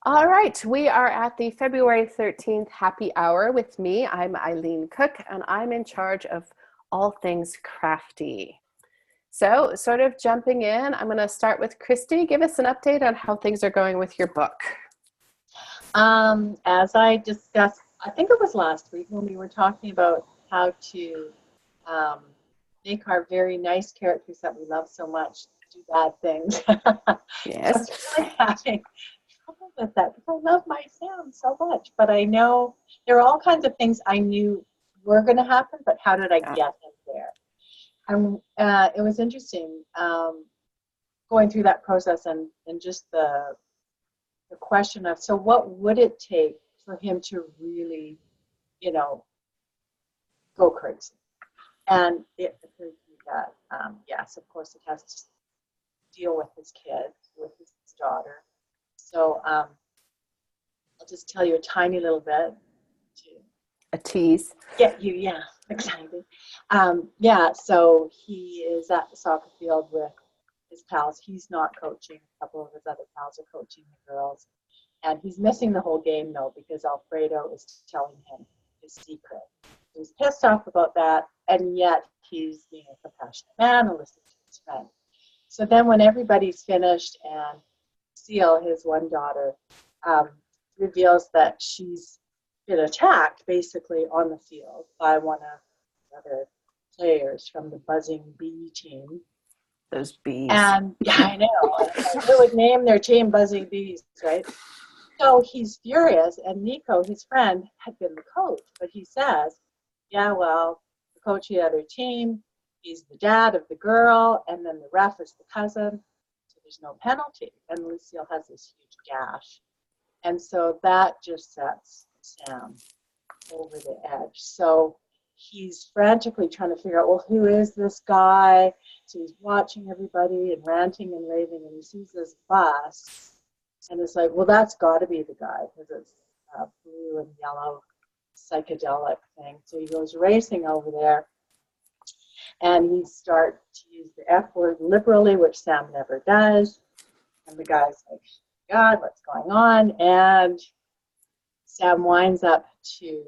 All right, we are at the February 13th happy hour with me. I'm Eileen Cook, and I'm in charge of all things crafty. So, sort of jumping in, I'm going to start with Christy. Give us an update on how things are going with your book. As I discussed, I think it was last week when we were talking about how to um, make our very nice characters that we love so much do bad things. So I Yes. was really having trouble with that because I love my Sam so much. But I know there are all kinds of things I knew were going to happen, but how did I Yeah. get him there? And it was interesting going through that process and just the question of, so what would it take for him to really, you know, go crazy? And it occurred to me that, yes, of course, it has to deal with his kid, with his daughter. So I'll just tell you a tiny little bit to A tease. get you, yeah, excited. Yeah, so he is at the soccer field with his pals. He's not coaching. A couple of his other pals are coaching the girls. And he's missing the whole game, though, because Alfredo is telling him his secret. He's pissed off about that, and yet he's being a compassionate man and listening to his friend. So then when everybody's finished and Seal, his one daughter, reveals that she's been attacked, basically, on the field by one of the other players from the Buzzing Bee team. Those bees. And yeah, I know. Who would name their team Buzzing Bees, right? So he's furious, and Nico, his friend, had been the coach, but he says, yeah, well, the coach of the other team, he's the dad of the girl, and then the ref is the cousin, so there's no penalty. And Lucille has this huge gash. And so that just sets Sam over the edge. So he's frantically trying to figure out, well, who is this guy? So he's watching everybody and ranting and raving, and he sees this bus. And it's like, well, that's got to be the guy because it's blue and yellow psychedelic thing. So he goes racing over there, and he starts to use the F word liberally, which Sam never does. And the guy's like, God, what's going on? And Sam winds up to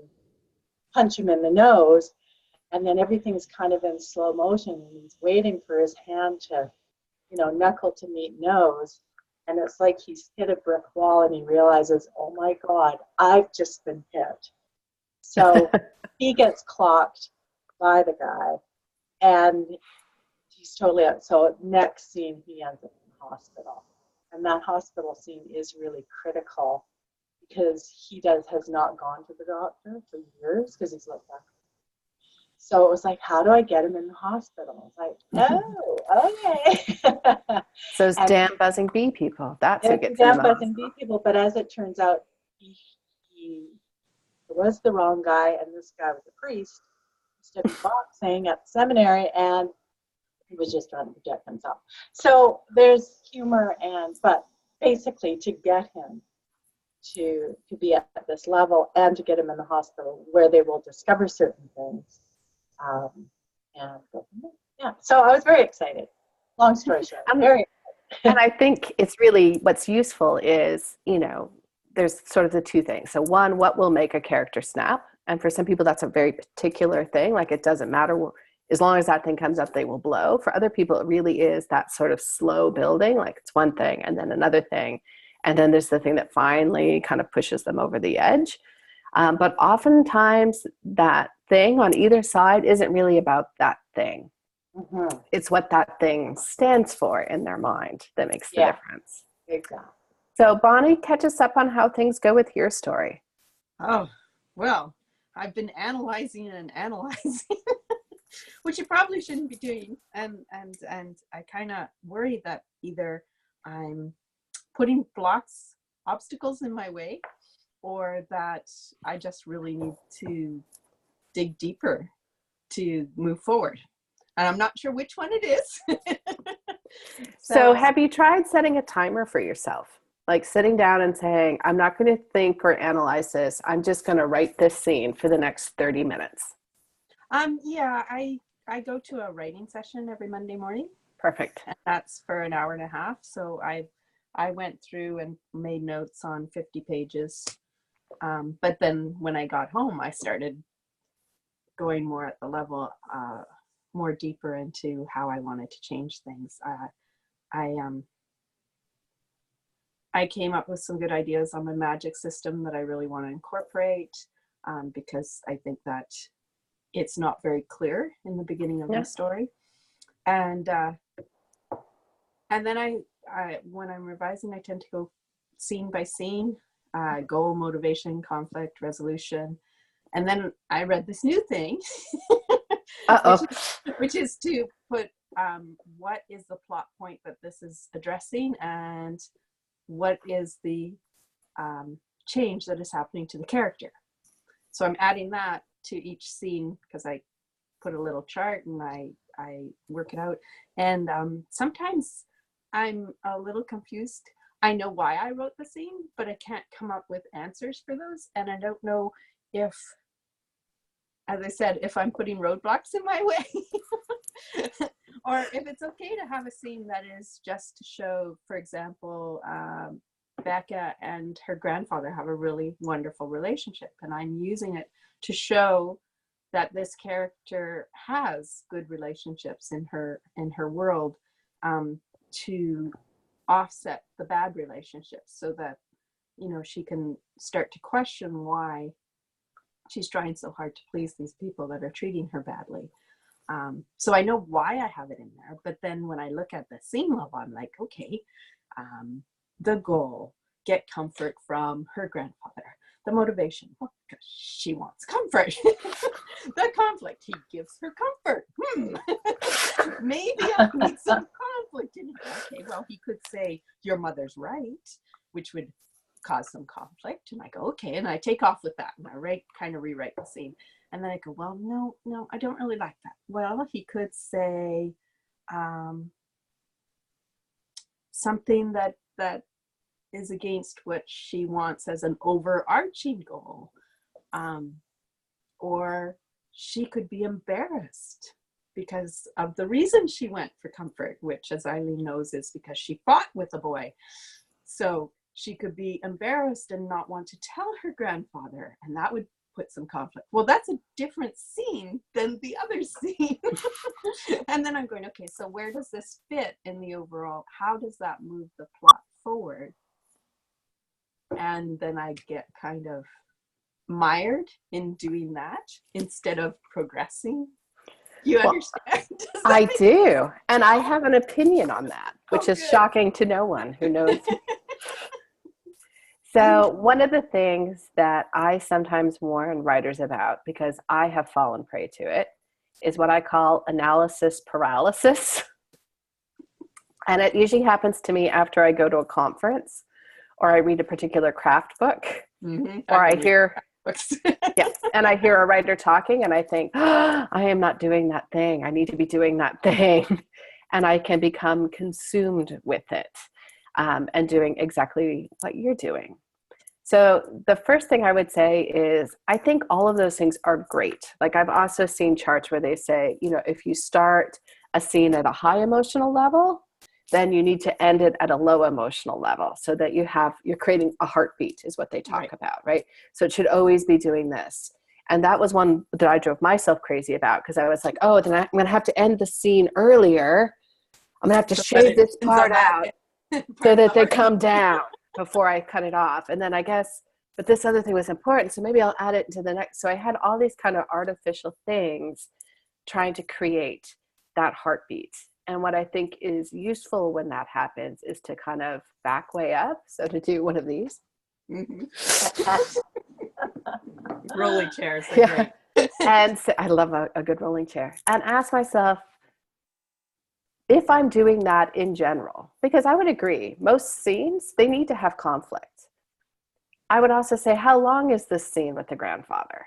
punch him in the nose, and then everything's kind of in slow motion, and he's waiting for his hand to, knuckle to meet nose. And it's like he's hit a brick wall and he realizes, oh my God, I've just been hit. So he gets clocked by the guy and he's totally out. So next scene, he ends up in the hospital. And that hospital scene is really critical because he has not gone to the doctor for years because he's looked after. So it was like, how do I get him in the hospital? It's like, oh, okay. So it's damn buzzing bee people. That's who gets in damn the buzzing hospital. bee people. But as it turns out, he was the wrong guy, and this guy was a priest. He studied boxing at the seminary, and he was just trying to protect himself. So there's humor, but basically to get him to be at this level and to get him in the hospital where they will discover certain things. And go from there. Yeah, so I was very excited. Long story short, I'm very excited. And I think it's really what's useful is, there's sort of the two things. So one, what will make a character snap? And for some people, that's a very particular thing. Like it doesn't matter. As long as that thing comes up, they will blow. For other people, it really is that sort of slow building. Like it's one thing and then another thing. And then there's the thing that finally kind of pushes them over the edge. But oftentimes that thing on either side isn't really about that thing. Mm-hmm. It's what that thing stands for in their mind that makes the difference. Exactly. So Bonnie, catch us up on how things go with your story. Oh, well, I've been analyzing, which you probably shouldn't be doing. And I kind of worry that either I'm putting obstacles in my way, or that I just really need to dig deeper to move forward. And I'm not sure which one it is. So have you tried setting a timer for yourself? Like sitting down and saying, I'm not going to think or analyze this. I'm just going to write this scene for the next 30 minutes. Yeah, I go to a writing session every Monday morning. Perfect. And that's for an hour and a half. So I went through and made notes on 50 pages. But then when I got home, I started going more at the level, more deeper into how I wanted to change things. I came up with some good ideas on my magic system that I really want to incorporate, because I think that it's not very clear in the beginning of the story. And then I when I'm revising, I tend to go scene by scene, goal, motivation, conflict, resolution. And then I read this new thing, which is to put what is the plot point that this is addressing, and what is the change that is happening to the character. So I'm adding that to each scene, because I put a little chart and I work it out. And sometimes I'm a little confused. I know why I wrote the scene, but I can't come up with answers for those. And I don't know if, as I said, if I'm putting roadblocks in my way, or if it's okay to have a scene that is just to show, for example, Becca and her grandfather have a really wonderful relationship, and I'm using it to show that this character has good relationships in her world, to offset the bad relationships, so that, you know, she can start to question why she's trying so hard to please these people that are treating her badly. So I know why I have it in there, but then when I look at the scene level, I'm like, okay, the goal, get comfort from her grandfather. The motivation, well, because she wants comfort. The conflict, he gives her comfort. Maybe I need some conflict in here. Okay, well, he could say, your mother's right, which would cause some conflict. And I go, okay, and I take off with that, and I kind of rewrite the scene. And then I go, well, no, I don't really like that. Well, he could say something that is against what she wants as an overarching goal. Or she could be embarrassed because of the reason she went for comfort, which, as Eileen knows, is because she fought with a boy. So she could be embarrassed and not want to tell her grandfather, and that would put some conflict. Well, that's a different scene than the other scene. And then I'm going, okay, so where does this fit in the overall? How does that move the plot forward? And then I get kind of mired in doing that instead of progressing. You understand? I do. And I have an opinion on that, which is good. Shocking to no one who knows. So one of the things that I sometimes warn writers about, because I have fallen prey to it, is what I call analysis paralysis. And it usually happens to me after I go to a conference, or I read a particular craft book, or I hear, and I hear a writer talking, and I think, oh, I am not doing that thing. I need to be doing that thing. And I can become consumed with it, and doing exactly what you're doing. So the first thing I would say is, I think all of those things are great. Like, I've also seen charts where they say, you know, if you start a scene at a high emotional level, then you need to end it at a low emotional level, so that you're creating a heartbeat, is what they talk about, right? So it should always be doing this. And that was one that I drove myself crazy about, because I was like, oh, then I'm going to have to end the scene earlier. I'm going to have to shave this part out so that they come down before I cut it off. And then I guess, but this other thing was important, so maybe I'll add it to the next. So I had all these kind of artificial things trying to create that heartbeat. And what I think is useful when that happens is to kind of back way up. So to do one of these. Rolling chairs are great. And so, I love a good rolling chair. And ask myself if I'm doing that in general, because I would agree, most scenes, they need to have conflict. I would also say, how long is this scene with the grandfather?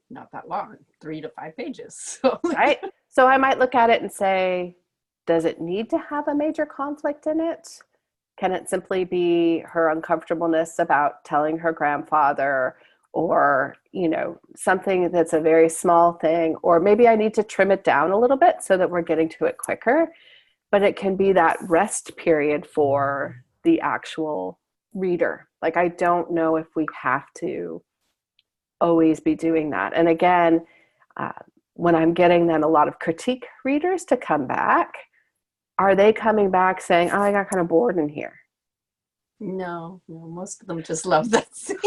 Not that long, 3 to 5 pages. So. Right? So I might look at it and say, does it need to have a major conflict in it? Can it simply be her uncomfortableness about telling her grandfather, or, you know, something that's a very small thing, or maybe I need to trim it down a little bit so that we're getting to it quicker. But it can be that rest period for the actual reader. Like, I don't know if we have to always be doing that. And again, when I'm getting then a lot of critique readers to come back, are they coming back saying, oh, I got kind of bored in here? No, most of them just love that scene.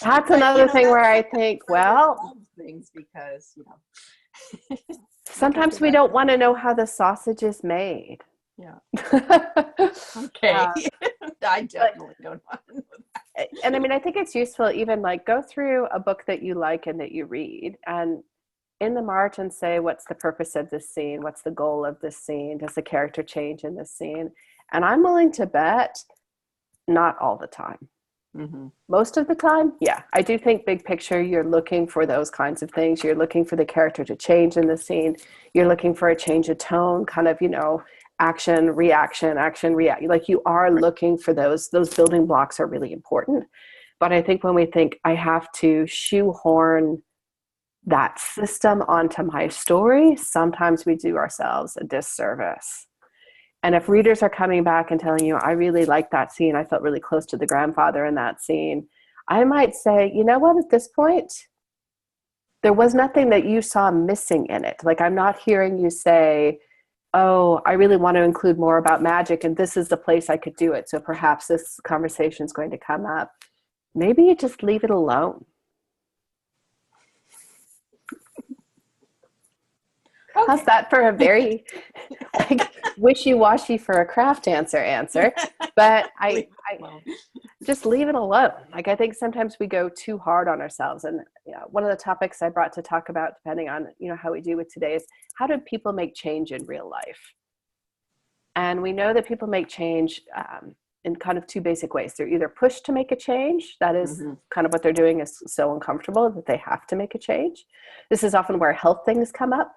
That's But, another thing where I think, well, things because, sometimes we don't want to know how the sausage is made. Yeah. Okay. I definitely don't want to know that. And I mean, I think it's useful even like go through a book that you like and that you read, and in the margin say, what's the purpose of this scene? What's the goal of this scene? Does the character change in this scene? And I'm willing to bet not all the time. Mm-hmm. Most of the time, yeah. I do think big picture, you're looking for those kinds of things. You're looking for the character to change in the scene. You're looking for a change of tone, kind of, action, reaction, action, react. Like you are looking for those building blocks are really important. But I think when we think I have to shoehorn that system onto my story, sometimes we do ourselves a disservice. And if readers are coming back and telling you, I really like that scene, I felt really close to the grandfather in that scene, I might say, you know what, at this point, there was nothing that you saw missing in it. Like, I'm not hearing you say, oh, I really want to include more about magic, and this is the place I could do it. So perhaps this conversation is going to come up. Maybe you just leave it alone. How's that for a very wishy-washy for a craft answer? But I just leave it alone. Like, I think sometimes we go too hard on ourselves. And one of the topics I brought to talk about, depending on how we do with today, is how do people make change in real life? And we know that people make change in kind of two basic ways. They're either pushed to make a change, that is kind of what they're doing is so uncomfortable that they have to make a change. This is often where health things come up.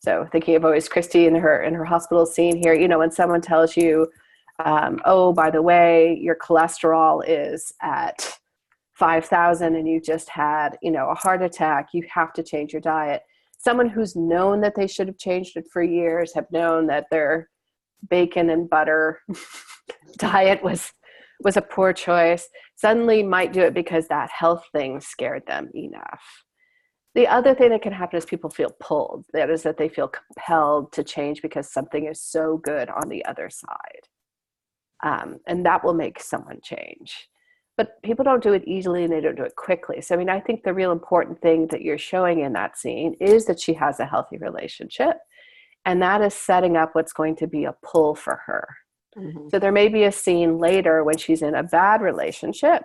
So thinking of always Christy in her hospital scene here, when someone tells you, oh, by the way, your cholesterol is at 5,000 and you just had, a heart attack, you have to change your diet. Someone who's known that they should have changed it for years, have known that their bacon and butter diet was a poor choice, suddenly might do it because that health thing scared them enough. The other thing that can happen is people feel pulled. That is that they feel compelled to change because something is so good on the other side. And that will make someone change. But people don't do it easily and they don't do it quickly. So, I think the real important thing that you're showing in that scene is that she has a healthy relationship. And that is setting up what's going to be a pull for her. Mm-hmm. So there may be a scene later when she's in a bad relationship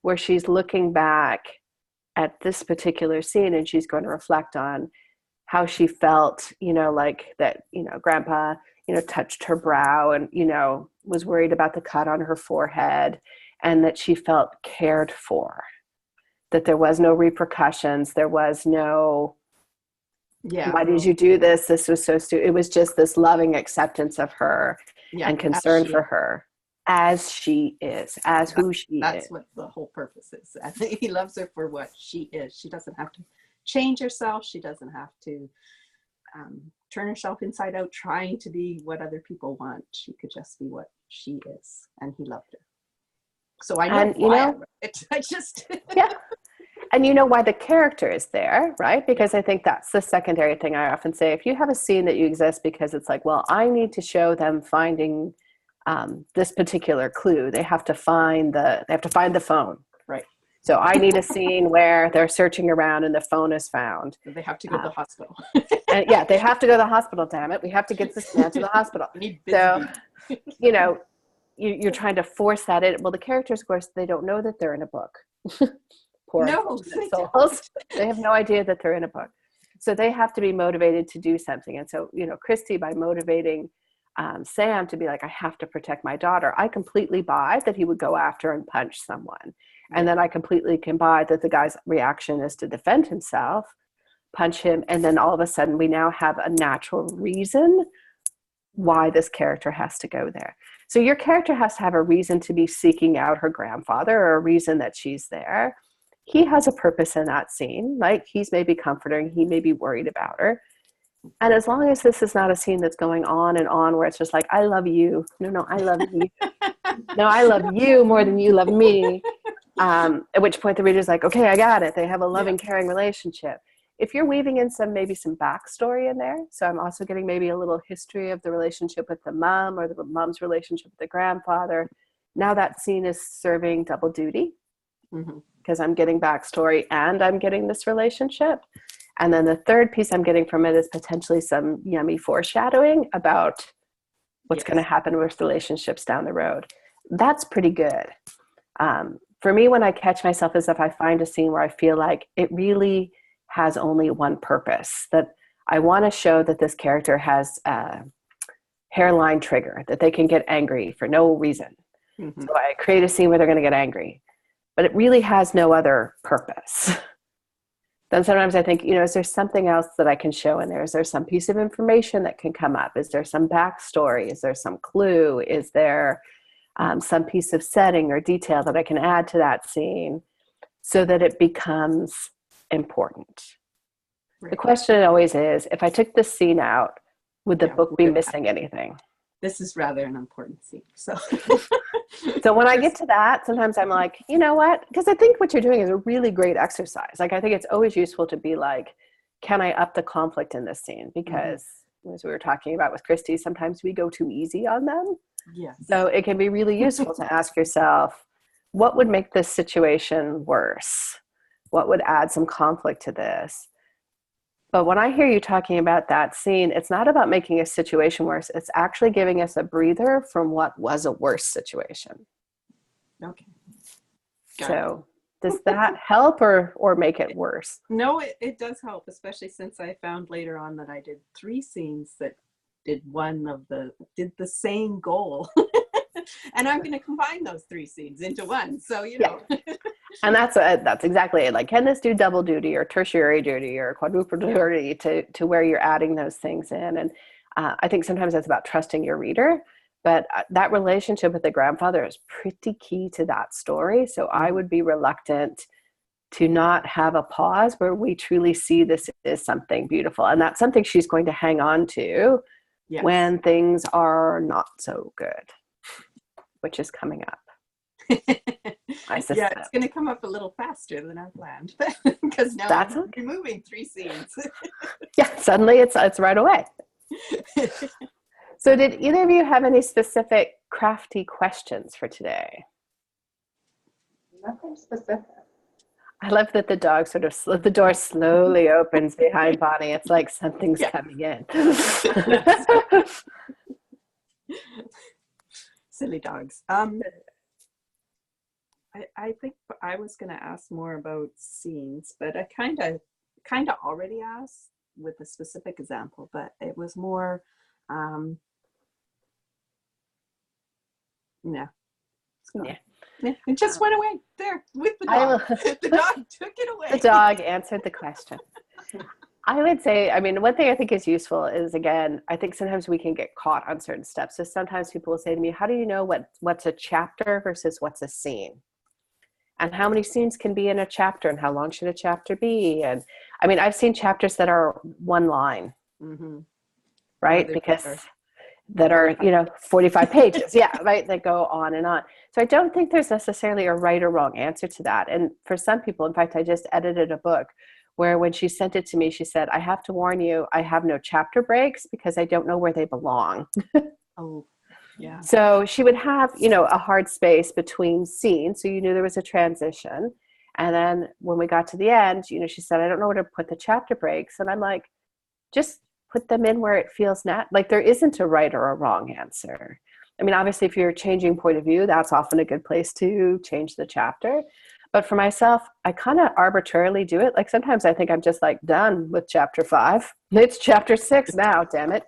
where she's looking back at this particular scene and she's going to reflect on how she felt, like that, grandpa, touched her brow and, was worried about the cut on her forehead, and that she felt cared for, that there was no repercussions. There was no, why did you do this? This was so stupid. It was just this loving acceptance of her and concern for her. As she is, as who she is. That's what the whole purpose is. I think he loves her for what she is. She doesn't have to change herself. She doesn't have to turn herself inside out trying to be what other people want. She could just be what she is. And he loved her. So I know why I just... Yeah. And you know why the character is there, right? Because I think that's the secondary thing I often say. If you have a scene that you exist because it's like, well, I need to show them finding this particular clue. They have to find the phone. Right. So I need a scene where they're searching around and the phone is found. They have to go to the hospital. And they have to go to the hospital, damn it. We have to get this man to the hospital. So, you're trying to force that in. Well, the characters, of course, they don't know that they're in a book. Poor souls. They have no idea that they're in a book. So they have to be motivated to do something. And so, Christy, by motivating Sam to be like, I have to protect my daughter, I completely buy that he would go after and punch someone. And then I completely can buy that the guy's reaction is to defend himself, punch him, and then all of a sudden we now have a natural reason why this character has to go there. So your character has to have a reason to be seeking out her grandfather, or a reason that she's there. He has a purpose in that scene, like he's maybe comforting, he may be worried about her. And as long as this is not a scene that's going on and on where it's just like, I love you. No, I love you. No, I love you more than you love me. At which point the reader's like, okay, I got it. They have a loving, caring relationship. If you're weaving in maybe some backstory in there, so I'm also getting maybe a little history of the relationship with the mom or the mom's relationship with the grandfather. Now that scene is serving double duty because I'm getting backstory and I'm getting this relationship. And then the third piece I'm getting from it is potentially some yummy foreshadowing about what's going to happen with relationships down the road. That's pretty good. For me, when I catch myself is if I find a scene where I feel like it really has only one purpose, that I want to show that this character has a hairline trigger, that they can get angry for no reason. So I create a scene where they're going to get angry, but it really has no other purpose. Then sometimes I think, is there something else that I can show in there? Is there some piece of information that can come up? Is there some backstory? Is there some clue? Is there some piece of setting or detail that I can add to that scene so that it becomes important? Right. The question always is, if I took this scene out, would the book be missing anything? This is rather an important scene. So when I get to that, sometimes I'm like, you know what? Because I think what you're doing is a really great exercise. Like, I think it's always useful to be like, can I up the conflict in this scene? Because as we were talking about with Christy, sometimes we go too easy on them. Yes. So it can be really useful to ask yourself, what would make this situation worse? What would add some conflict to this? But when I hear you talking about that scene, it's not about making a situation worse. It's actually giving us a breather from what was a worse situation. Okay. So does that help or make it worse? No, it does help, especially since I found later on that I did 3 scenes that did the same goal. And I'm going to combine those 3 scenes into one. So, Yeah. And that's exactly it. Like, can this do double duty or tertiary duty or quadruple duty to where you're adding those things in? And I think sometimes that's about trusting your reader. But that relationship with the grandfather is pretty key to that story. So I would be reluctant to not have a pause where we truly see this as something beautiful. And that's something she's going to hang on to when things are not so good, which is coming up. I suspect. Yeah, it's going to come up a little faster than I planned because now I'm removing 3 scenes. Yeah, suddenly it's right away. So did either of you have any specific crafty questions for today? Nothing specific. I love that the dog the door slowly opens behind Bonnie. It's like something's coming in. Silly dogs. I think I was going to ask more about scenes, but I kind of already asked with a specific example, but it was more, it just went away there with the dog. The dog took it away. The dog answered the question. I would say, one thing I think is useful is, again, I think sometimes we can get caught on certain steps. So sometimes people will say to me, how do you know what's a chapter versus what's a scene? And how many scenes can be in a chapter, and how long should a chapter be? And I've seen chapters that are one line, right? Because that are, 45 pages. Yeah, right. That go on and on. So I don't think there's necessarily a right or wrong answer to that. And for some people, in fact, I just edited a book where when she sent it to me, she said, I have to warn you, I have no chapter breaks because I don't know where they belong. Oh. Yeah. So she would have, a hard space between scenes. So you knew there was a transition. And then when we got to the end, she said, I don't know where to put the chapter breaks. And I'm like, just put them in where it feels like there isn't a right or a wrong answer. Obviously, if you're changing point of view, that's often a good place to change the chapter. But for myself, I kind of arbitrarily do it. Like sometimes I think I'm just like done with chapter 5. It's chapter 6 now, damn it.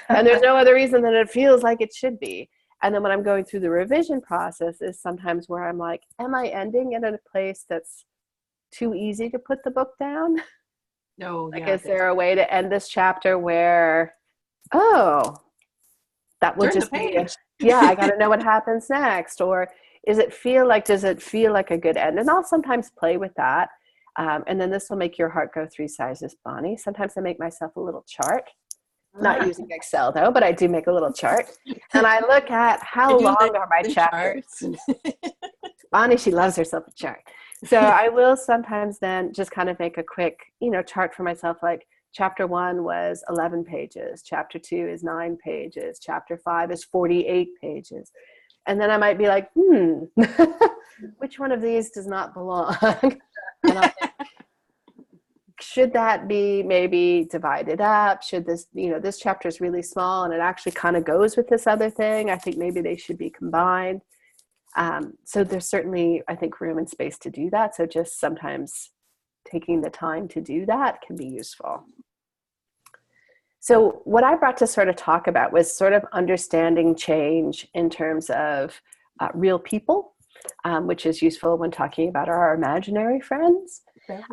And there's no other reason than it feels like it should be. And then when I'm going through the revision process is sometimes where I'm like, am I ending it in a place that's too easy to put the book down? No. Like, is there a way to end this chapter where, that will just be, I got to know what happens next? Or does it feel like a good end? And I'll sometimes play with that. And then this will make your heart go 3 sizes, Bonnie. Sometimes I make myself a little chart Not using Excel though, but I do make a little chart. And I look at how long are my chapters. Bonnie, she loves herself a chart. So I will sometimes then just kind of make a quick, chart for myself, like chapter 1 was 11 pages. Chapter 2 is 9 pages. Chapter 5 is 48 pages. And then I might be like, which one of these does not belong? And I'll think, should that be maybe divided up? Should this, this chapter is really small and it actually kind of goes with this other thing. I think maybe they should be combined. So there's certainly, I think, room and space to do that. So just sometimes taking the time to do that can be useful. So what I brought to sort of talk about was sort of understanding change in terms of real people, which is useful when talking about our imaginary friends.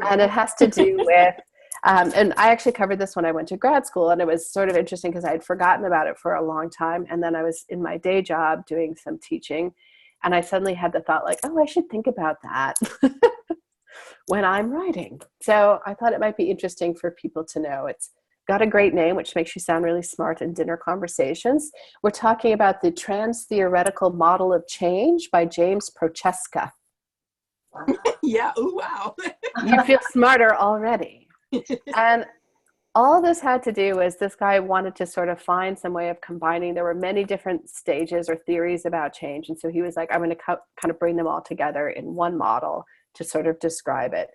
And it has to do with, and I actually covered this when I went to grad school, and it was sort of interesting because I had forgotten about it for a long time. And then I was in my day job doing some teaching, and I suddenly had the thought like, oh, I should think about that when I'm writing. So I thought it might be interesting for people to know. It's got a great name, which makes you sound really smart in dinner conversations. We're talking about the Trans-Theoretical Model of Change by James Prochaska. Yeah, oh, wow. You feel smarter already. And all this had to do was this guy wanted to sort of find some way of combining. There were many different stages or theories about change. And so he was like, I'm going to kind of bring them all together in one model to sort of describe it.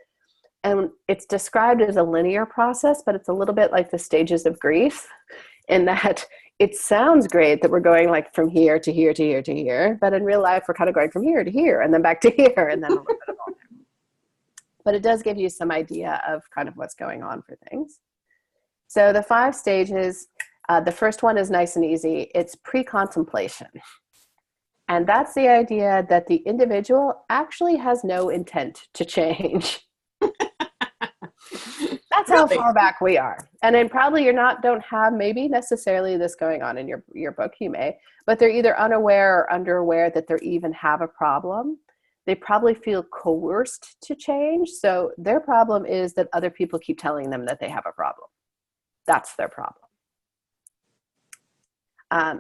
And it's described as a linear process, but it's a little bit like the stages of grief in that it sounds great that we're going like from here to here to here to here, but in real life, we're kind of going from here to here and then back to here and then a little bit of all that. But it does give you some idea of kind of what's going on for things. So the 5 stages, the first one is nice and easy. It's pre-contemplation. And that's the idea that the individual actually has no intent to change. That's how far back we are. And then probably don't have maybe necessarily this going on in your book, you may, but they're either unaware or underaware that they even have a problem. They probably feel coerced to change. So their problem is that other people keep telling them that they have a problem. That's their problem.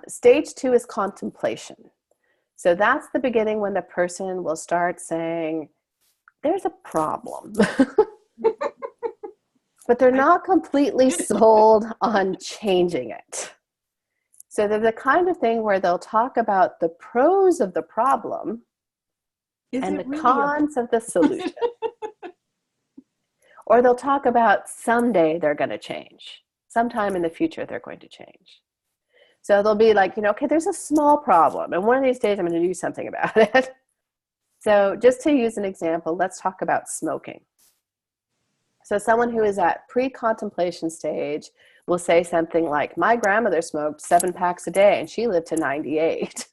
Stage 2 is contemplation. So that's the beginning when the person will start saying, there's a problem. But they're not completely sold on changing it. So they're the kind of thing where they'll talk about the pros of the problem and the cons of the solution. Or they'll talk about someday they're going to change. Sometime in the future they're going to change. So they'll be like, okay, there's a small problem, and one of these days I'm going to do something about it. So just to use an example, let's talk about smoking. So someone who is at pre-contemplation stage will say something like, my grandmother smoked 7 packs a day and she lived to 98.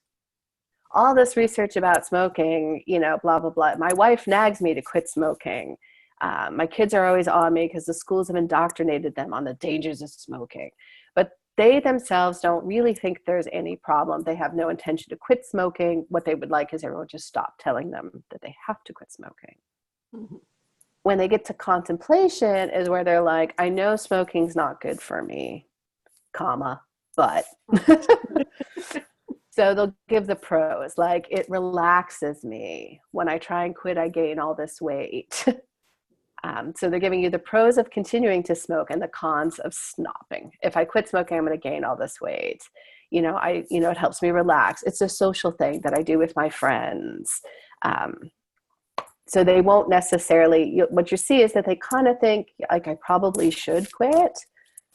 All this research about smoking, blah, blah, blah. My wife nags me to quit smoking. My kids are always on me because the schools have indoctrinated them on the dangers of smoking. But they themselves don't really think there's any problem. They have no intention to quit smoking. What they would like is everyone just stop telling them that they have to quit smoking. Mm-hmm. When they get to contemplation is where they're like, I know smoking's not good for me, but. So they'll give the pros, like it relaxes me. When I try and quit, I gain all this weight. So they're giving you the pros of continuing to smoke and the cons of stopping. If I quit smoking, I'm going to gain all this weight. It helps me relax. It's a social thing that I do with my friends. So they won't necessarily, what you see is that they kind of think like I probably should quit,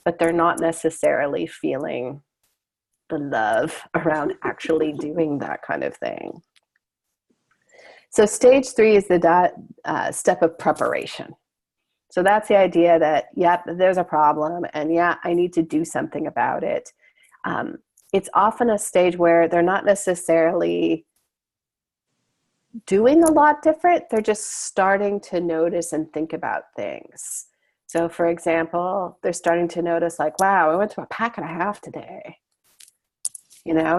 but they're not necessarily feeling the love around actually doing that kind of thing. So stage 3 is the step of preparation. So that's the idea that, there's a problem and I need to do something about it. It's often a stage where they're not necessarily doing a lot different. They're just starting to notice and think about things. So for example, they're starting to notice like, wow, I went to a pack and a half today.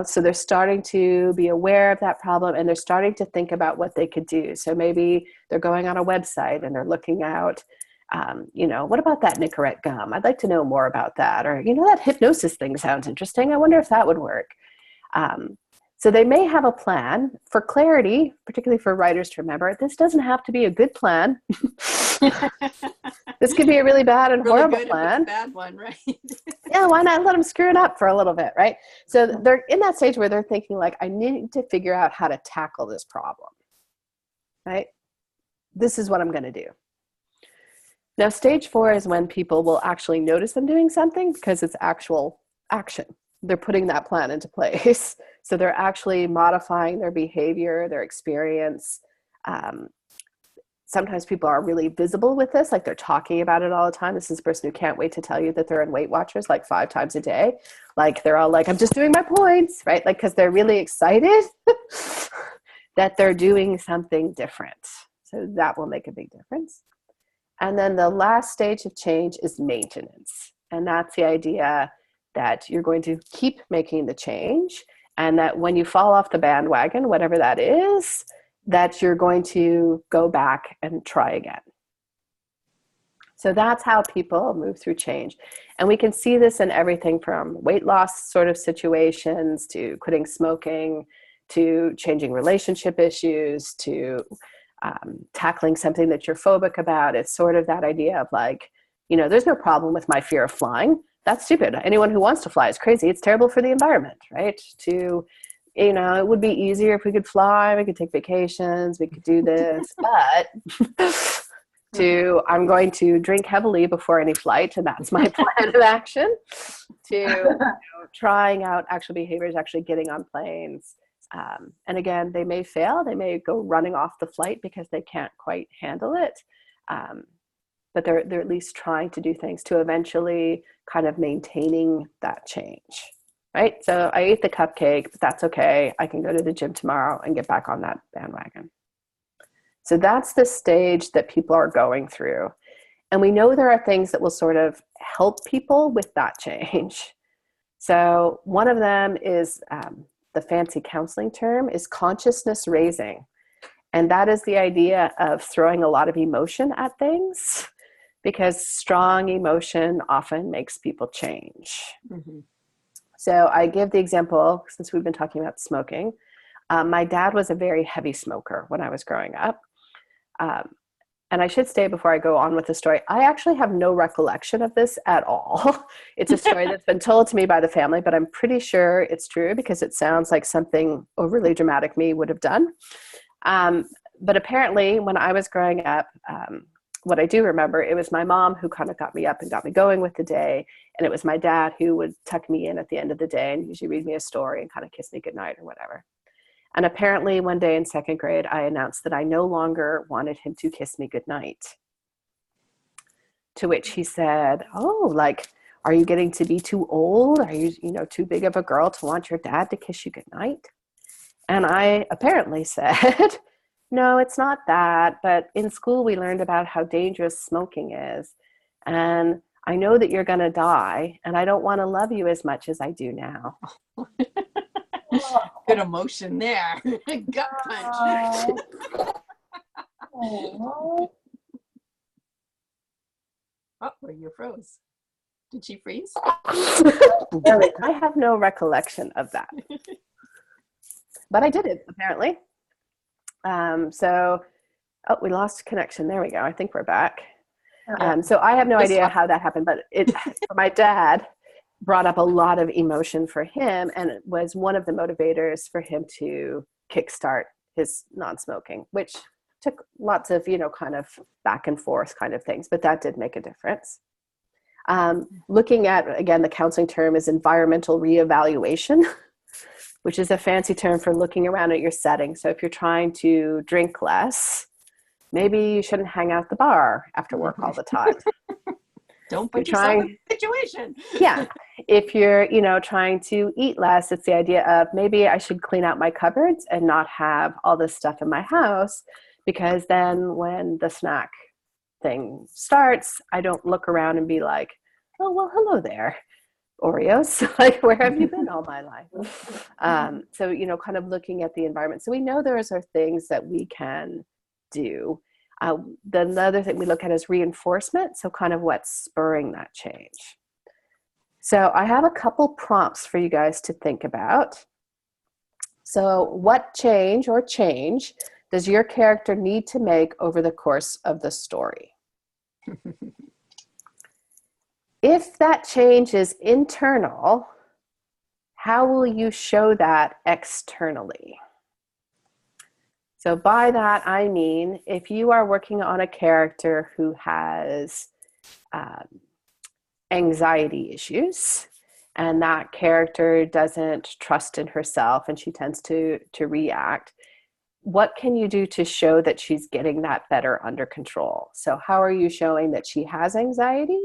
So they're starting to be aware of that problem and they're starting to think about what they could do. So maybe they're going on a website and they're looking out What about that Nicorette gum? I'd like to know more about that. Or, that hypnosis thing sounds interesting. I wonder if that would work. So they may have a plan. For clarity, particularly for writers to remember, this doesn't have to be a good plan. This could be a really bad and really horrible good plan. If it's a bad one, right? Yeah, why not let them screw it up for a little bit, right? So they're in that stage where they're thinking like, I need to figure out how to tackle this problem, right? This is what I'm going to do. Now, stage 4 is when people will actually notice them doing something because it's actual action. They're putting that plan into place. So they're actually modifying their behavior, their experience. Sometimes people are really visible with this, like they're talking about it all the time. This is a person who can't wait to tell you that they're in Weight Watchers like 5 times a day. Like they're all like, I'm just doing my points, right? Like, because they're really excited that they're doing something different. So that will make a big difference. And then the last stage of change is maintenance. And that's the idea that you're going to keep making the change, and that when you fall off the bandwagon, whatever that is, that you're going to go back and try again. So that's how people move through change. And we can see this in everything from weight loss sort of situations to quitting smoking, to changing relationship issues, to tackling something that you're phobic about. It's sort of that idea of like, there's no problem with my fear of flying. That's stupid. Anyone who wants to fly is crazy. It's terrible for the environment, right? It would be easier if we could fly, we could take vacations, we could do this, but I'm going to drink heavily before any flight, and that's my plan of action, to trying out actual behaviors, actually getting on planes. And again, they may fail, they may go running off the flight because they can't quite handle it. But they're at least trying to do things to eventually kind of maintaining that change. Right? So I ate the cupcake, but that's okay. I can go to the gym tomorrow and get back on that bandwagon. So that's the stage that people are going through. And we know there are things that will sort of help people with that change. So one of them is the fancy counseling term is consciousness raising. And that is the idea of throwing a lot of emotion at things, because strong emotion often makes people change. Mm-hmm. So I give the example, since we've been talking about smoking, my dad was a very heavy smoker when I was growing up. And I should say before I go on with the story, I actually have no recollection of this at all. It's a story that's been told to me by the family, but I'm pretty sure it's true because it sounds like something overly dramatic me would have done. But apparently when I was growing up, what I do remember, it was my mom who kind of got me up and got me going with the day. And it was my dad who would tuck me in at the end of the day and usually read me a story and kind of kiss me goodnight or whatever. And apparently one day in 2nd grade, I announced that I no longer wanted him to kiss me goodnight. To which he said, oh, like, are you getting to be too old? Are you, too big of a girl to want your dad to kiss you goodnight? And I apparently said, no, it's not that. But in school, we learned about how dangerous smoking is. And I know that you're going to die. And I don't want to love you as much as I do now. Good emotion there. Gut punch. Oh, you froze. Did she freeze? I have no recollection of that. But I did it, apparently. We lost connection. There we go. I think we're back. So I have no idea how that happened, but my dad brought up a lot of emotion for him, and it was one of the motivators for him to kickstart his non-smoking, which took lots of, kind of back and forth kind of things, but that did make a difference. Looking at, again, the counseling term is environmental reevaluation, which is a fancy term for looking around at your setting. So if you're trying to drink less, maybe you shouldn't hang out at the bar after work all the time. Don't put yourself in a situation. Yeah. If you're, trying to eat less, it's the idea of maybe I should clean out my cupboards and not have all this stuff in my house, because then when the snack thing starts, I don't look around and be like, oh, well, hello there, Oreos. Like, where have you been all my life? So, kind of looking at the environment. So we know those are things that we can do. Then the other thing we look at is reinforcement, so kind of what's spurring that change. So I have a couple prompts for you guys to think about. So what change or change does your character need to make over the course of the story? If that change is internal, how will you show that externally? So by that, I mean, if you are working on a character who has anxiety issues, and that character doesn't trust in herself and she tends to react, what can you do to show that she's getting that better under control? So how are you showing that she has anxiety?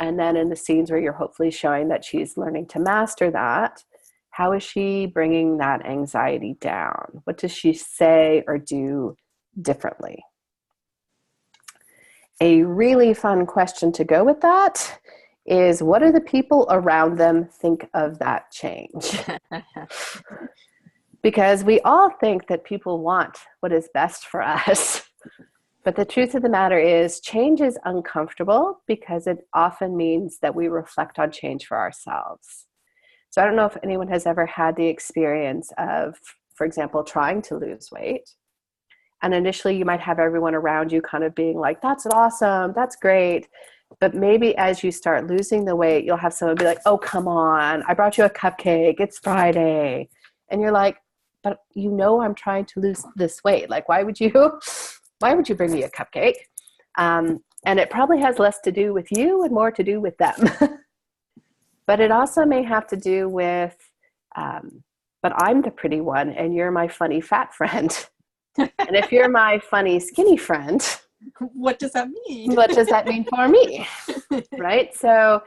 And then in the scenes where you're hopefully showing that she's learning to master that, how is she bringing that anxiety down? What does she say or do differently? A really fun question to go with that is, what do the people around them think of that change? Because we all think that people want what is best for us. But the truth of the matter is, change is uncomfortable because it often means that we reflect on change for ourselves. So I don't know if anyone has ever had the experience of, for example, trying to lose weight. And initially you might have everyone around you kind of being like, that's awesome, that's great. But maybe as you start losing the weight, you'll have someone be like, oh, come on, I brought you a cupcake, it's Friday. And you're like, but you know I'm trying to lose this weight. Like, why would you bring me a cupcake? And it probably has less to do with you and more to do with them. But it also may have to do with, but I'm the pretty one and you're my funny fat friend. And if you're my funny skinny friend, what does that mean? What does that mean for me? Right? So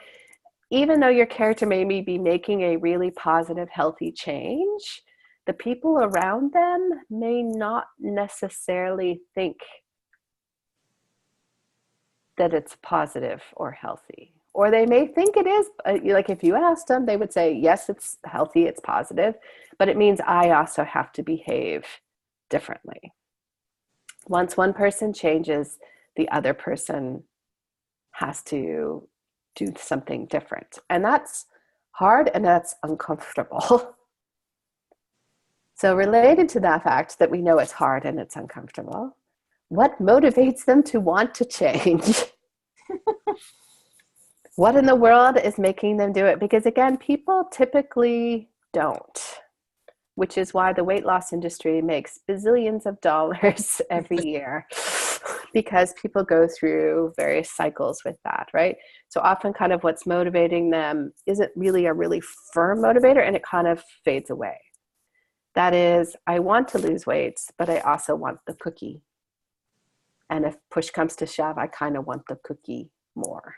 even though your character may be making a really positive, healthy change, the people around them may not necessarily think that it's positive or healthy. Or they may think it is, like if you asked them, they would say, yes, it's healthy, it's positive, but it means I also have to behave differently. Once one person changes, the other person has to do something different. And that's hard and that's uncomfortable. So related to that fact that we know it's hard and it's uncomfortable, what motivates them to want to change? What in the world is making them do it? Because again, people typically don't, which is why the weight loss industry makes bazillions of dollars every year, because people go through various cycles with that, right? So often kind of what's motivating them isn't really a really firm motivator, and it kind of fades away. That is, I want to lose weight, but I also want the cookie. And if push comes to shove, I kind of want the cookie more.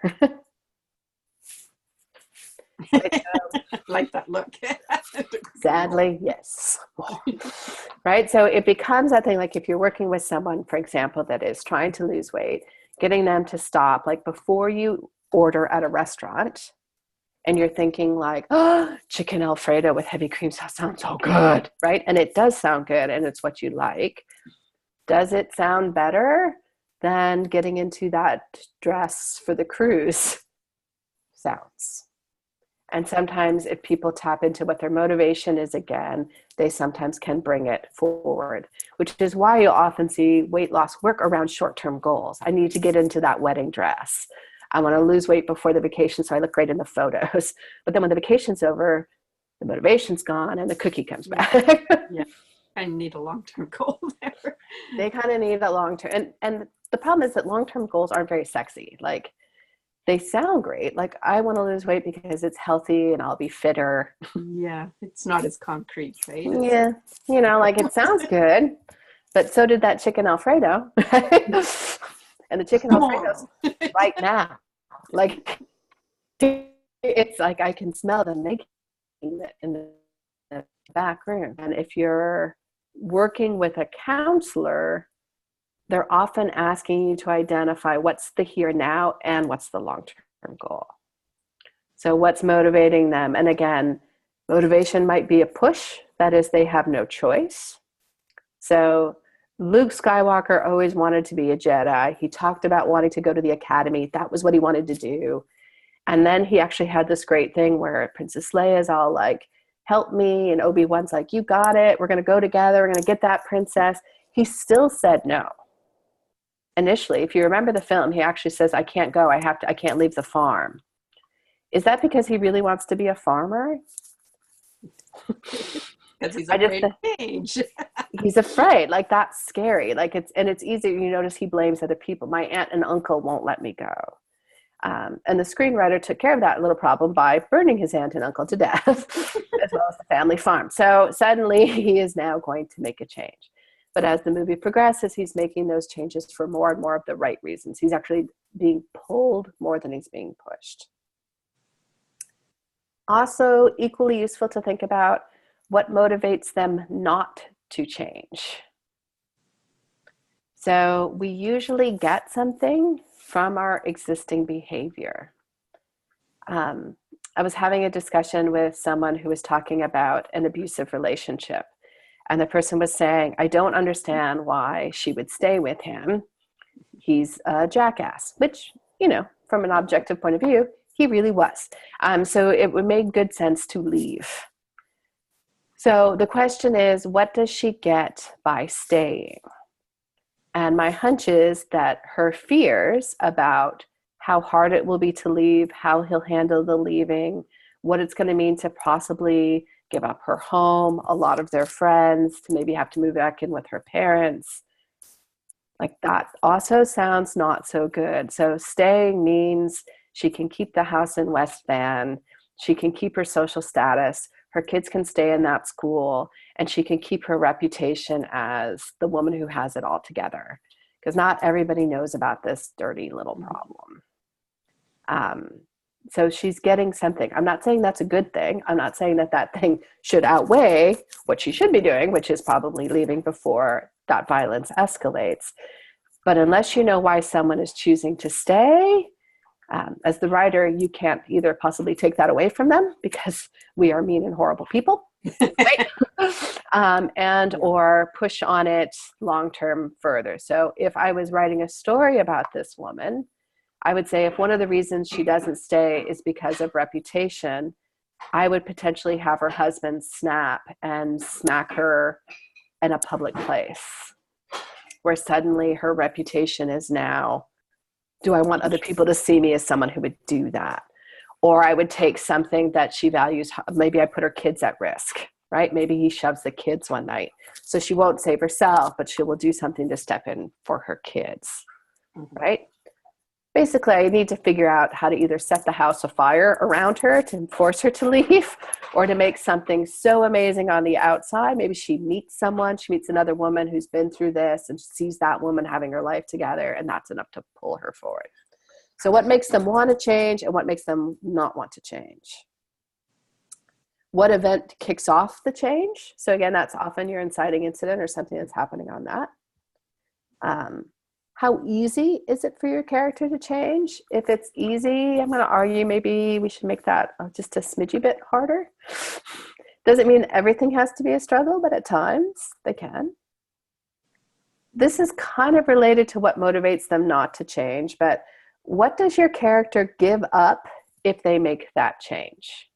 Like that look. Sadly, yes. Right? So it becomes that thing, like if you're working with someone, for example, that is trying to lose weight, getting them to stop, like before you order at a restaurant and you're thinking like, oh, chicken Alfredo with heavy cream sauce sounds so good, right? And it does sound good and it's what you like. Does it sound better than getting into that dress for the cruise? Sounds. And sometimes if people tap into what their motivation is again, they sometimes can bring it forward, which is why you'll often see weight loss work around short-term goals. I need to get into that wedding dress. I want to lose weight before the vacation so I look great in the photos. But then when the vacation's over, the motivation's gone and the cookie comes back. Yeah. I need a long-term goal there. They kind of need a long-term. And the problem is that long-term goals aren't very sexy. Like, they sound great. Like, I want to lose weight because it's healthy and I'll be fitter. Yeah, it's not as concrete, right? Yeah, you know, like it sounds good, but so did that chicken Alfredo. And the chicken Alfredo's right now. Like, it's like I can smell them making it in the back room. And if you're working with a counselor, they're often asking you to identify what's the here now and what's the long-term goal. So what's motivating them? And again, motivation might be a push. That is, they have no choice. So Luke Skywalker always wanted to be a Jedi. He talked about wanting to go to the academy. That was what he wanted to do. And then he actually had this great thing where Princess Leia is all like, help me. And Obi-Wan's like, you got it. We're going to go together. We're going to get that princess. He still said no. Initially, if you remember the film, he actually says, I can't go. I can't leave the farm. Is that because he really wants to be a farmer? Because he's afraid of change. He's afraid. Like, that's scary. Like, it's easy. You notice he blames other people. My aunt and uncle won't let me go. And the screenwriter took care of that little problem by burning his aunt and uncle to death, as well as the family farm. So suddenly he is now going to make a change. But as the movie progresses, he's making those changes for more and more of the right reasons. He's actually being pulled more than he's being pushed. Also, equally useful to think about what motivates them not to change. So we usually get something from our existing behavior. I was having a discussion with someone who was talking about an abusive relationship. And the person was saying, I don't understand why she would stay with him. He's a jackass, which, you know, from an objective point of view, he really was. So it would make good sense to leave. So the question is, what does she get by staying? And my hunch is that her fears about how hard it will be to leave, how he'll handle the leaving, what it's going to mean to possibly give up her home, a lot of their friends, to maybe have to move back in with her parents. Like, that also sounds not so good. So staying means she can keep the house in West Van, she can keep her social status, her kids can stay in that school, and she can keep her reputation as the woman who has it all together. Because not everybody knows about this dirty little problem. So she's getting something. I'm not saying that's a good thing. I'm not saying that that thing should outweigh what she should be doing, which is probably leaving before that violence escalates. But unless you know why someone is choosing to stay, as the writer, you can't either possibly take that away from them, because we are mean and horrible people, right? And or push on it long-term further. So if I was writing a story about this woman, I would say if one of the reasons she doesn't stay is because of reputation, I would potentially have her husband snap and smack her in a public place, where suddenly her reputation is now, do I want other people to see me as someone who would do that? Or I would take something that she values. Maybe I put her kids at risk, right? Maybe he shoves the kids one night. So she won't save herself, but she will do something to step in for her kids, right? Basically, I need to figure out how to either set the house afire around her to force her to leave, or to make something so amazing on the outside. Maybe she meets someone, she meets another woman who's been through this and sees that woman having her life together, and that's enough to pull her forward. So what makes them want to change and what makes them not want to change? What event kicks off the change? So again, that's often your inciting incident or something that's happening on that. How easy is it for your character to change? If it's easy, I'm going to argue maybe we should make that just a smidgy bit harder. Doesn't mean everything has to be a struggle, but at times they can. This is kind of related to what motivates them not to change, but what does your character give up if they make that change?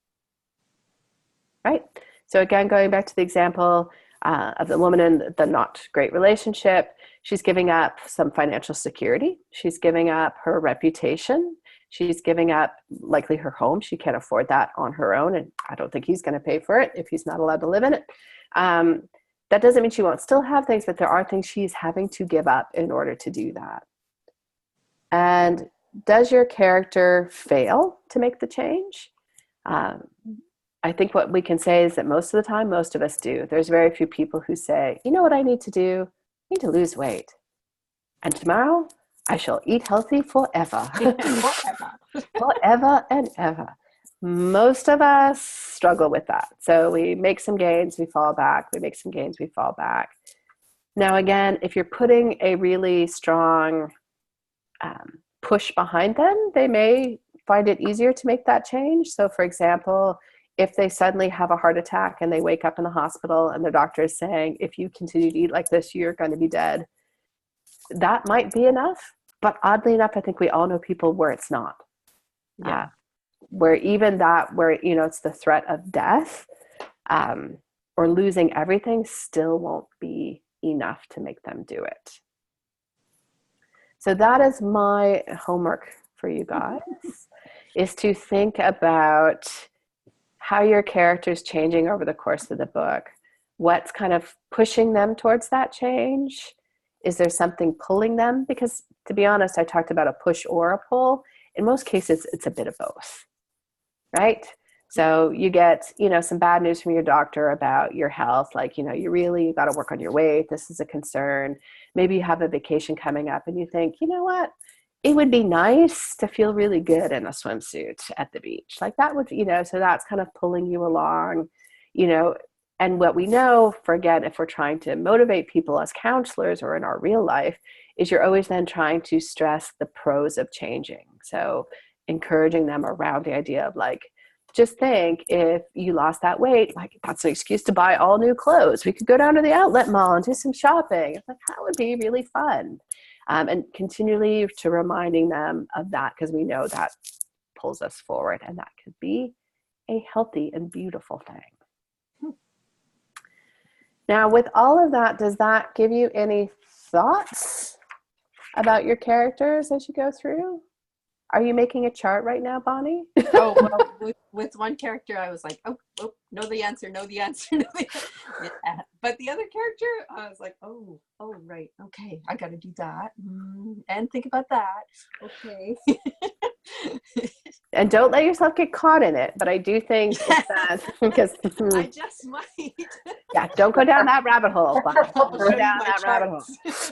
Right? So again, going back to the example of the woman in the not great relationship, she's giving up some financial security. She's giving up her reputation. She's giving up likely her home. She can't afford that on her own, and I don't think he's going to pay for it if he's not allowed to live in it. That doesn't mean she won't still have things, but there are things she's having to give up in order to do that. And does your character fail to make the change? I think what we can say is that most of the time, most of us do. There's very few people who say, you know what I need to do? I need to lose weight. And tomorrow, I shall eat healthy forever. Forever and ever. Most of us struggle with that. So we make some gains, we fall back. We make some gains, we fall back. Now, again, if you're putting a really strong push behind them, they may find it easier to make that change. So, for example, if they suddenly have a heart attack and they wake up in the hospital and their doctor is saying, if you continue to eat like this, you're going to be dead. That might be enough. But oddly enough, I think we all know people where it's not. Yeah. Where even that, where, you know, it's the threat of death or losing everything still won't be enough to make them do it. So that is my homework for you guys, is to think about how your character is changing over the course of the book. What's kind of pushing them towards that change? Is there something pulling them? Because to be honest, I talked about a push or a pull. In most cases, it's a bit of both, right? So you get, you know, some bad news from your doctor about your health, like, you know, you really got to work on your weight. This is a concern. Maybe you have a vacation coming up and you think, you know what, it would be nice to feel really good in a swimsuit at the beach. Like that would, you know, so that's kind of pulling you along, you know. And what we know, for again, if we're trying to motivate people as counselors or in our real life, is you're always then trying to stress the pros of changing. So encouraging them around the idea of like, just think if you lost that weight, like that's an excuse to buy all new clothes. We could go down to the outlet mall and do some shopping. It's like, that would be really fun. And continually to reminding them of that, because we know that pulls us forward and that could be a healthy and beautiful thing. Now, with all of that, does that give you any thoughts about your characters as you go through? Are you making a chart right now, Bonnie? Oh, well, with one character, I was like, oh, know the answer, know the answer, know the answer. Yeah. But the other character, I was like, oh, right, okay, I got to do that. And think about that. Okay. And don't let yourself get caught in it. But I do think that, because I just might. yeah, don't go down that rabbit hole. Bonnie. Don't go down that rabbit hole.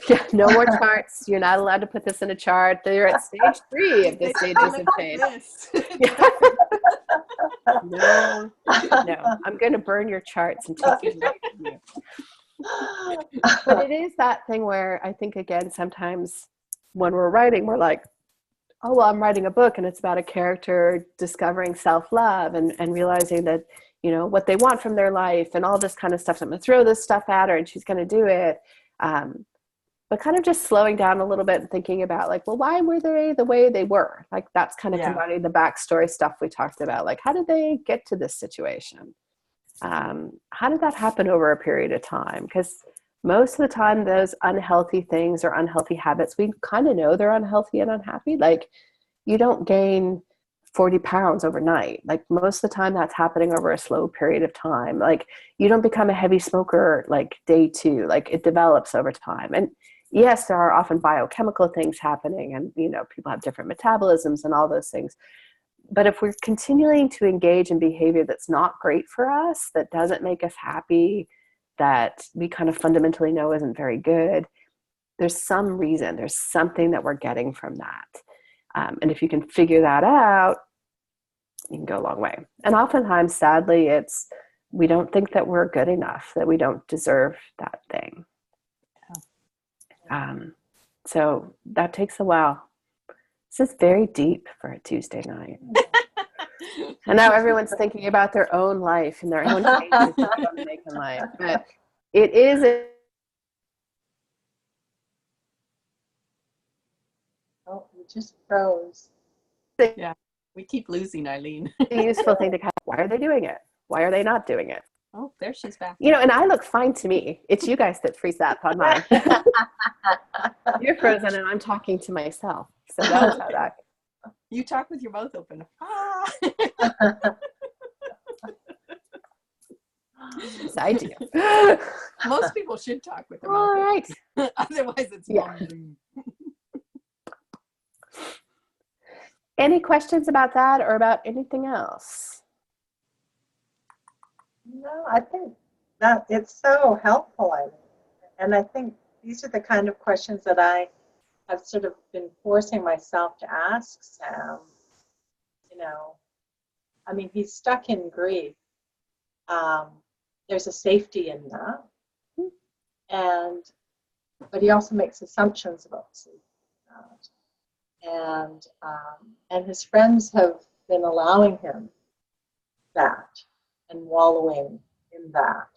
Yeah, no more charts. You're not allowed to put this in a chart. You're at stage 3 of the stages of change. Yeah. No, I'm going to burn your charts and take it away from you. But it is that thing where I think, again, sometimes when we're writing, we're like, oh, well, I'm writing a book and it's about a character discovering self-love and realizing that, you know, what they want from their life and all this kind of stuff. So I'm going to throw this stuff at her and she's going to do it. But kind of just slowing down a little bit and thinking about like, well, why were they the way they were? Like that's kind of combining the backstory stuff we talked about. Like, how did they get to this situation? How did that happen over a period of time? Because most of the time, those unhealthy things or unhealthy habits, we kind of know they're unhealthy and unhappy. Like you don't gain 40 pounds overnight. Like most of the time that's happening over a slow period of time. Like you don't become a heavy smoker like day 2, like it develops over time. And yes, there are often biochemical things happening and, you know, people have different metabolisms and all those things. But if we're continuing to engage in behavior that's not great for us, that doesn't make us happy, that we kind of fundamentally know isn't very good, there's some reason, there's something that we're getting from that. And if you can figure that out, you can go a long way. And oftentimes, sadly, it's we don't think that we're good enough, that we don't deserve that thing. So that takes a while. This is very deep for a Tuesday night. And now everyone's thinking about their own life and their own changes that they want to make in life. But it is Oh, we just froze. Yeah, we keep losing Eileen. a useful thing to kind of, why are they doing it? Why are they not doing it? Oh, there she's back. You know, and I look fine to me. It's you guys that freeze up on mine. You're frozen and I'm talking to myself. So that's how that. You talk with your mouth open. Ah. Yes, I do. Most people should talk with their All mouth right. open. Otherwise, it's mumbling. Any questions about that or about anything else? No, I think that it's so helpful, Eileen. And I think these are the kind of questions that I have sort of been forcing myself to ask Sam. You know, I mean, he's stuck in grief. There's a safety in that. But he also makes assumptions about safety in that. And his friends have been allowing him that. and wallowing in that.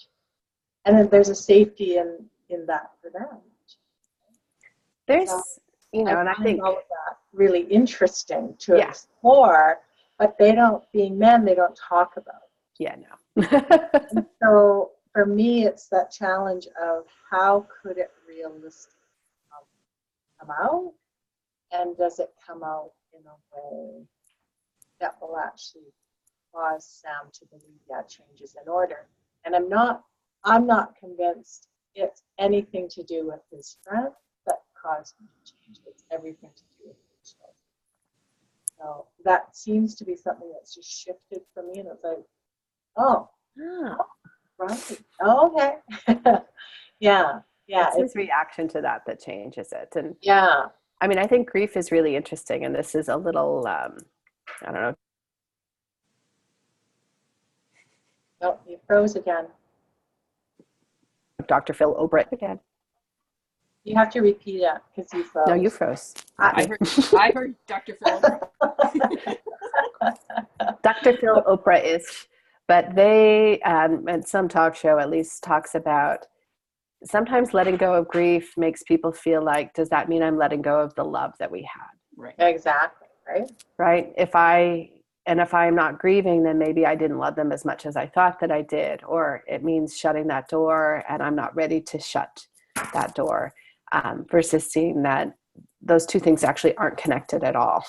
And then there's a safety in that for them. There's, So you know, and I find think, all of that really interesting to Yeah. explore, but they don't, being men, they don't talk about it. yeah, no. And so for me, it's that challenge of how could it realistically come out, and does it come out in a way that will actually cause Sam to believe, yeah, change is in order. And I'm not convinced it's anything to do with his friend that caused him to change. It's everything to do with his choice. So that seems to be something that's just shifted for me, and it's like, oh, right, oh, okay. Yeah, It's his reaction to that changes it. And yeah. I mean, I think grief is really interesting, and this is a little, I don't know. Oh, you froze again. Dr. Phil Obright again. You have to repeat it because you froze. No, you froze. I heard Dr. Phil. Dr. Phil Oprah-ish, but they, and some talk show at least talks about sometimes letting go of grief makes people feel like, does that mean I'm letting go of the love that we had? Right. Exactly, right? Right? If I'm not grieving, then maybe I didn't love them as much as I thought that I did, or it means shutting that door and I'm not ready to shut that door, versus seeing that those two things actually aren't connected at all.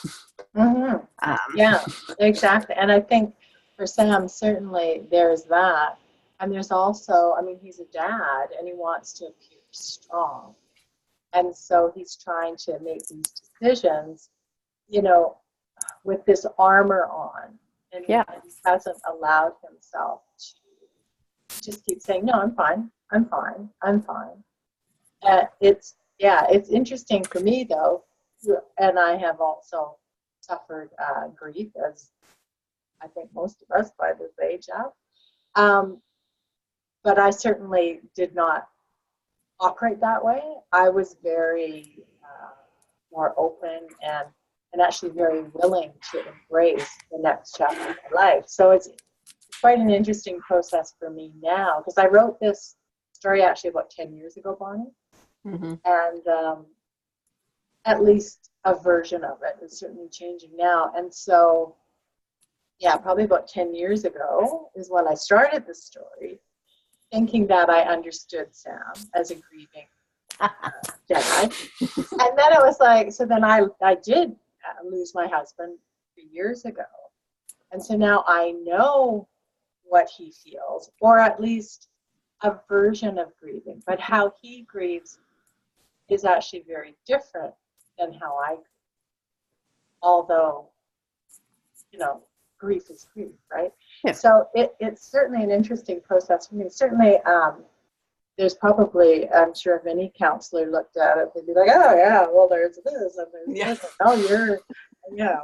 Mm-hmm. Yeah, exactly. And I think for Sam, certainly there's that. And there's also, I mean, he's a dad and he wants to appear strong. And so he's trying to make these decisions, you know, with this armor on. And, Yeah. and he hasn't allowed himself to just keep saying, no, I'm fine. I'm fine. I'm fine. It's interesting for me though. And I have also suffered grief, as I think most of us by this age have. But I certainly did not operate that way. I was very more open and actually very willing to embrace the next chapter of my life. So it's quite an interesting process for me now, because I wrote this story actually about 10 years ago, Bonnie. Mm-hmm. And at least a version of it is certainly changing now. And so, yeah, probably about 10 years ago is when I started the story, thinking that I understood Sam as a grieving dad. And then it was like, so then I did lose my husband 3 years ago. And so now I know what he feels, or at least a version of grieving. But how he grieves is actually very different than how I grieve. Although, you know, grief is grief, right? Yeah. So it's certainly an interesting process for me. Certainly, there's probably, I'm sure if any counselor looked at it, they'd be like, oh yeah, well there's this and there's this. Oh,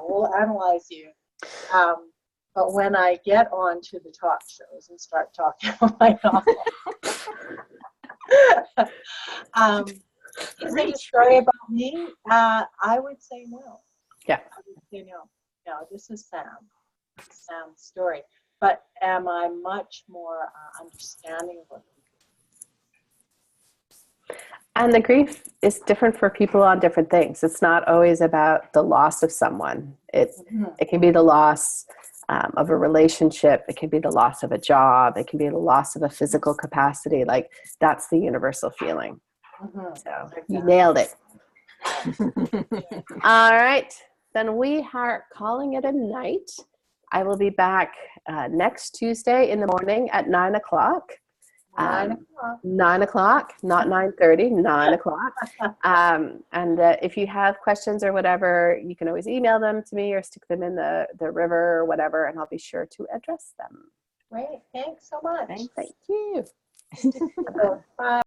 we'll analyze you. But when I get on to the talk shows and start talking about my novel, is it a story about me? I would say no. Yeah. I would say no. No, this is Sam. This is Sam's story. But am I much more understanding of what And the grief is different for people on different things. It's not always about the loss of someone. It can be the loss of a relationship. It can be the loss of a job. It can be the loss of a physical capacity. Like, that's the universal feeling. So you nailed it. All right. Then we are calling it a night. I will be back next Tuesday in the morning at 9 o'clock. 9 o'clock, not 9:30, 9 o'clock. And if you have questions or whatever, you can always email them to me or stick them in the river or whatever, and I'll be sure to address them. Great. Thanks so much. Thanks. Thank you. Bye.